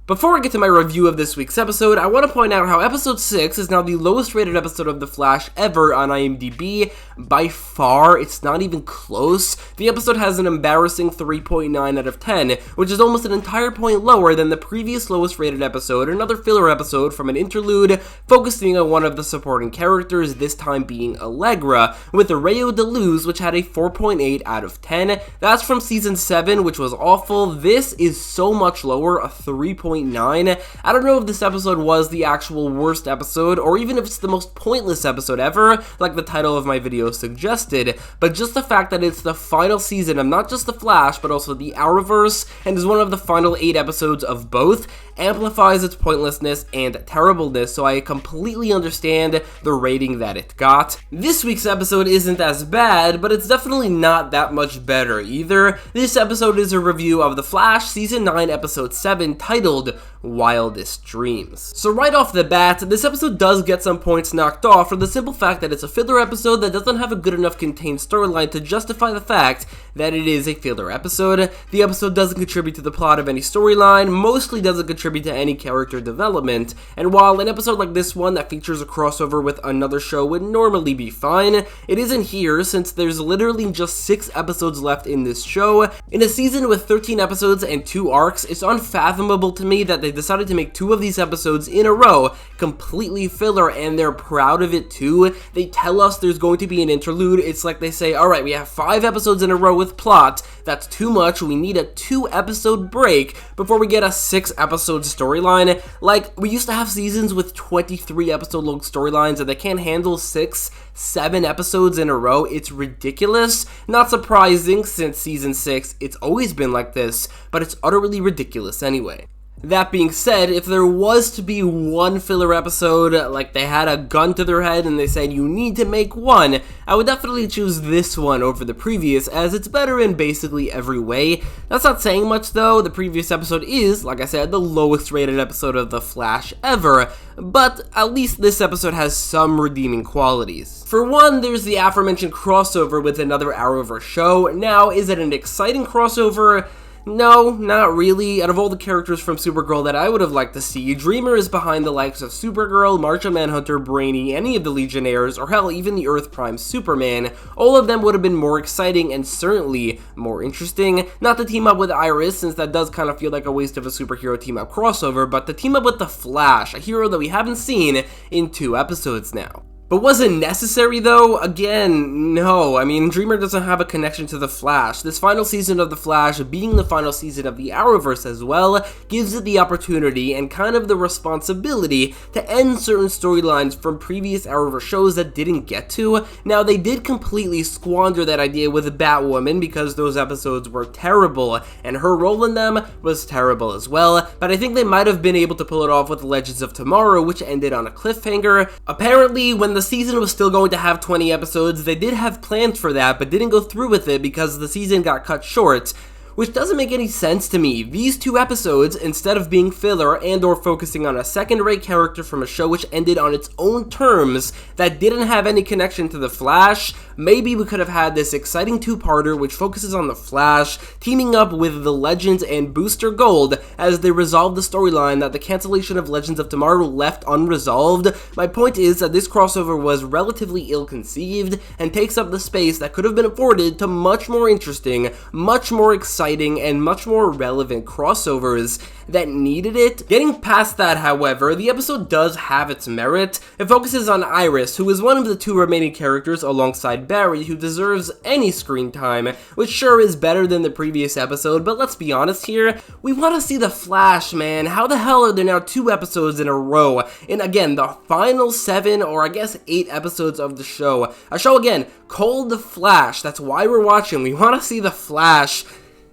Before I get to my review of this week's episode, I want to point out how episode 6 is now the lowest rated episode of The Flash ever on IMDb. By far, it's not even close. The episode has an embarrassing 3.9 out of 10, which is almost an entire point lower than the previous lowest rated episode, another filler episode from an interlude focusing on one of the supporting characters, this time being Allegra, with Rayo de Luz, which had a 4.8 out of 10. That's from season 7, which was awful. This is so much lower, a 3.9. I don't know if this episode was the actual worst episode, or even if it's the most pointless episode ever, like the title of my video suggested, but just the fact that it's the final season of not just The Flash, but also the Arrowverse, and is one of the final 8 episodes of both, amplifies its pointlessness and terribleness, so I completely understand the rating that it got. This week's episode isn't as bad, but it's definitely not that much better either. This episode is a review of The Flash Season 9, Episode 7, titled Wildest Dreams. So right off the bat, this episode does get some points knocked off for the simple fact that it's a filler episode that doesn't have a good enough contained storyline to justify the fact that it is a filler episode. The episode doesn't contribute to the plot of any storyline, mostly doesn't contribute to any character development, and while an episode like this one that features a crossover with another show would normally be fine, it isn't here since there's literally just 6 episodes left in this show. In a season with 13 episodes and 2 arcs, it's unfathomable to me that they decided to make 2 of these episodes in a row completely filler, and they're proud of it too. They tell us there's going to be an interlude. It's like they say, alright, we have 5 episodes in a row with plot, that's too much, we need a 2-episode break before we get a 6-episode storyline. Like, we used to have seasons with 23 episode long storylines and they can't handle 6, 7 episodes in a row. It's ridiculous. Not surprising since season 6, it's always been like this, but it's utterly ridiculous anyway. That being said, if there was to be one filler episode, like they had a gun to their head and they said you need to make one, I would definitely choose this one over the previous, as it's better in basically every way. That's not saying much though. The previous episode is, like I said, the lowest rated episode of The Flash ever, but at least this episode has some redeeming qualities. For one, there's the aforementioned crossover with another Arrowverse show. Now, is it an exciting crossover? No, not really. Out of all the characters from Supergirl that I would have liked to see, Dreamer is behind the likes of Supergirl, Martian Manhunter, Brainy, any of the Legionnaires, or hell, even the Earth Prime Superman. All of them would have been more exciting and certainly more interesting. Not to team up with Iris, since that does kind of feel like a waste of a superhero team-up crossover, but to team up with The Flash, a hero that we haven't seen in 2 episodes now. But was it necessary though? Again, no. I mean, Dreamer doesn't have a connection to The Flash. This final season of The Flash, being the final season of the Arrowverse as well, gives it the opportunity and kind of the responsibility to end certain storylines from previous Arrowverse shows that didn't get to. Now, they did completely squander that idea with Batwoman because those episodes were terrible, and her role in them was terrible as well, but I think they might have been able to pull it off with Legends of Tomorrow, which ended on a cliffhanger. Apparently, when the season was still going to have 20 episodes, they did have plans for that, but didn't go through with it because the season got cut short, which doesn't make any sense to me. These 2 episodes, instead of being filler and or focusing on a second-rate character from a show which ended on its own terms that didn't have any connection to The Flash, maybe we could have had this exciting 2-parter which focuses on The Flash, teaming up with the Legends and Booster Gold as they resolve the storyline that the cancellation of Legends of Tomorrow left unresolved. My point is that this crossover was relatively ill-conceived and takes up the space that could have been afforded to much more interesting, much more exciting, and much more relevant crossovers that needed it. Getting past that, however, the episode does have its merit. It focuses on Iris, who is one of the 2 remaining characters alongside Barry who deserves any screen time, which sure is better than the previous episode, but let's be honest here, we want to see The Flash, man. How the hell are there now 2 episodes in a row in, again, the final 7 or I guess 8 episodes of the show? A show, again, called The Flash. That's why we're watching. We want to see The Flash.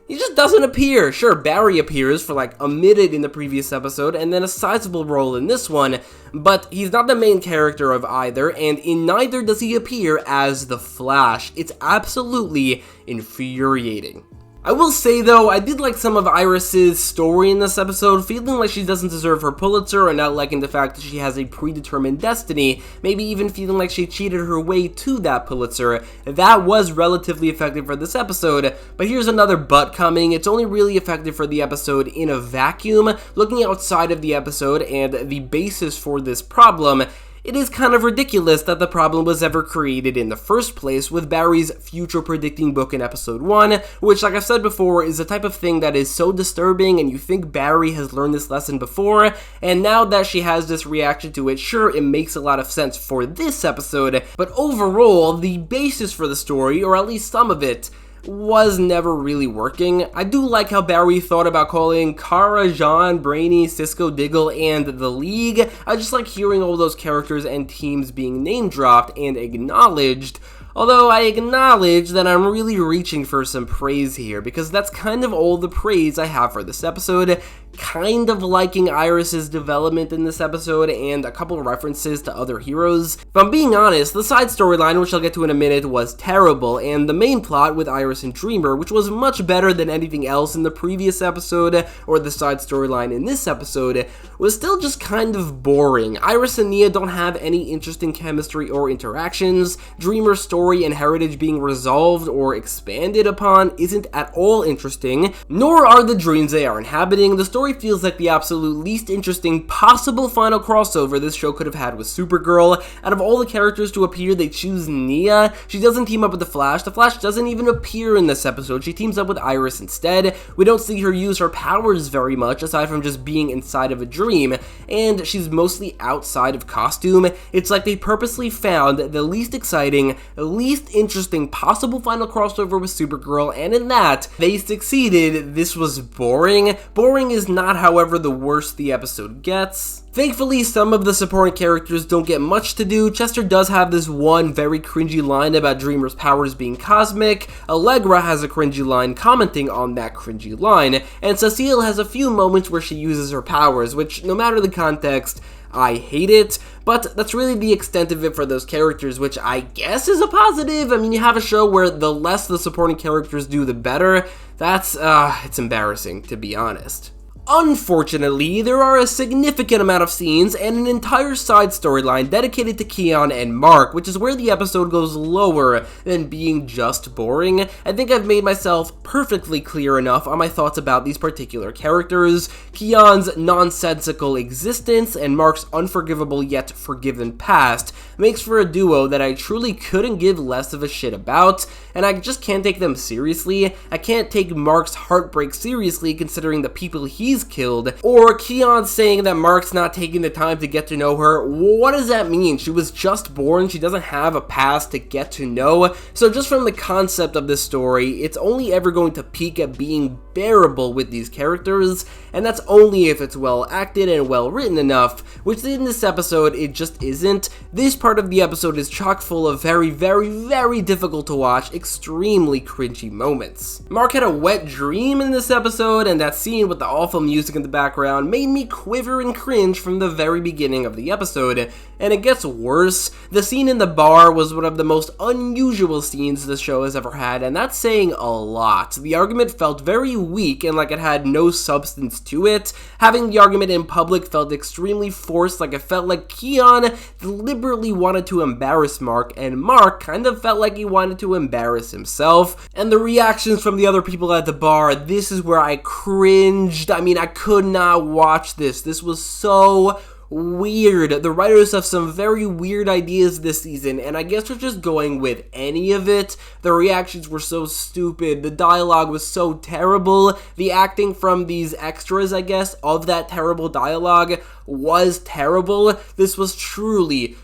He just doesn't appear. Sure, Barry appears for like a minute in the previous episode and then a sizable role in this one, but he's not the main character of either, and in neither does he appear as the Flash. It's absolutely infuriating. I will say though, I did like some of Iris's story in this episode, feeling like she doesn't deserve her Pulitzer and not liking the fact that she has a predetermined destiny, maybe even feeling like she cheated her way to that Pulitzer. That was relatively effective for this episode, but here's another but coming. It's only really effective for the episode in a vacuum. Looking outside of the episode and the basis for this problem, it is kind of ridiculous that the problem was ever created in the first place with Barry's future-predicting book in episode 1, which, like I've said before, is the type of thing that is so disturbing, and you think Barry has learned this lesson before, and now that she has this reaction to it, sure, it makes a lot of sense for this episode, but overall, the basis for the story, or at least some of it, was never really working. I do like how Barry thought about calling Kara, Jean, Brainy, Cisco, Diggle, and the League. I just like hearing all those characters and teams being name-dropped and acknowledged. Although I acknowledge that I'm really reaching for some praise here, because that's kind of all the praise I have for this episode. Kind of liking Iris's development in this episode and a couple references to other heroes. If I'm being honest, the side storyline, which I'll get to in a minute, was terrible, and the main plot with Iris and Dreamer, which was much better than anything else in the previous episode or the side storyline in this episode, was still just kind of boring. Iris and Nia don't have any interesting chemistry or interactions. Dreamer's story and heritage being resolved or expanded upon isn't at all interesting, nor are the dreams they are inhabiting. The story feels like the absolute least interesting possible final crossover this show could have had with Supergirl. Out of all the characters to appear, they choose Nia. She doesn't team up with the Flash. The Flash doesn't even appear in this episode. She teams up with Iris instead. We don't see her use her powers very much, aside from just being inside of a dream, and she's mostly outside of costume. It's like they purposely found the least exciting, least interesting possible final crossover with Supergirl, and in that, they succeeded. This was boring. Boring is not, however, the worst the episode gets. Thankfully, some of the supporting characters don't get much to do. Chester does have this one very cringy line about Dreamer's powers being cosmic, Allegra has a cringy line commenting on that cringy line, and Cecile has a few moments where she uses her powers, which, no matter the context, I hate it, but that's really the extent of it for those characters, which I guess is a positive. I mean, you have a show where the less the supporting characters do, the better. That's, it's embarrassing, to be honest. Unfortunately, there are a significant amount of scenes and an entire side storyline dedicated to Keon and Mark, which is where the episode goes lower than being just boring. I think I've made myself perfectly clear enough on my thoughts about these particular characters. Keon's nonsensical existence and Mark's unforgivable yet forgiven past makes for a duo that I truly couldn't give less of a shit about, and I just can't take them seriously. I can't take Mark's heartbreak seriously considering the people he's killed, or Keon saying that Mark's not taking the time to get to know her. What does that mean? She was just born, she doesn't have a past to get to know. So just from the concept of this story, it's only ever going to peak at being bearable with these characters, and that's only if it's well acted and well written enough, which in this episode it just isn't. This part of the episode is chock full of very, very, very difficult to watch, extremely cringy moments. Mark had a wet dream in this episode, and that scene with the awful music in the background made me quiver and cringe from the very beginning of the episode, and it gets worse. The scene in the bar was one of the most unusual scenes this show has ever had, and that's saying a lot. The argument felt very weak and like it had no substance to it. Having the argument in public felt extremely forced, like it felt like Keon deliberately wanted to embarrass Mark, and Mark kind of felt like he wanted to embarrass himself. And the reactions from the other people at the bar, this is where I cringed. I mean, I could not watch this. This was so weird. The writers have some very weird ideas this season, and I guess we're just going with any of it. The reactions were so stupid, the dialogue was so terrible, the acting from these extras, I guess, of that terrible dialogue was terrible. This was truly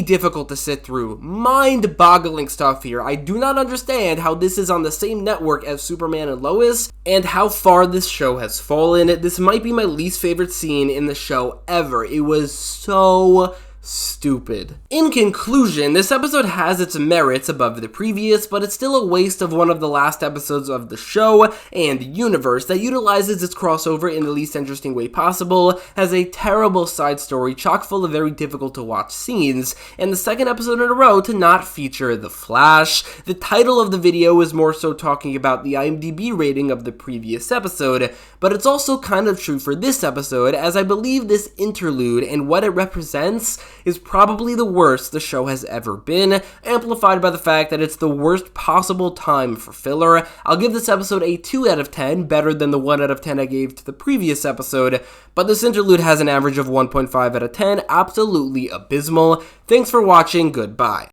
difficult to sit through. Mind-boggling stuff here. I do not understand how this is on the same network as Superman and Lois, and how far this show has fallen. This might be my least favorite scene in the show ever. It was so stupid. In conclusion, this episode has its merits above the previous, but it's still a waste of one of the last episodes of the show and universe that utilizes its crossover in the least interesting way possible, has a terrible side story chock full of very difficult to watch scenes, and the second episode in a row to not feature The Flash. The title of the video is more so talking about the IMDb rating of the previous episode, but it's also kind of true for this episode, as I believe this interlude and what it represents is probably the worst the show has ever been, amplified by the fact that it's the worst possible time for filler. I'll give this episode a 2 out of 10, better than the 1 out of 10 I gave to the previous episode, but this interlude has an average of 1.5 out of 10, absolutely abysmal. Thanks for watching, goodbye.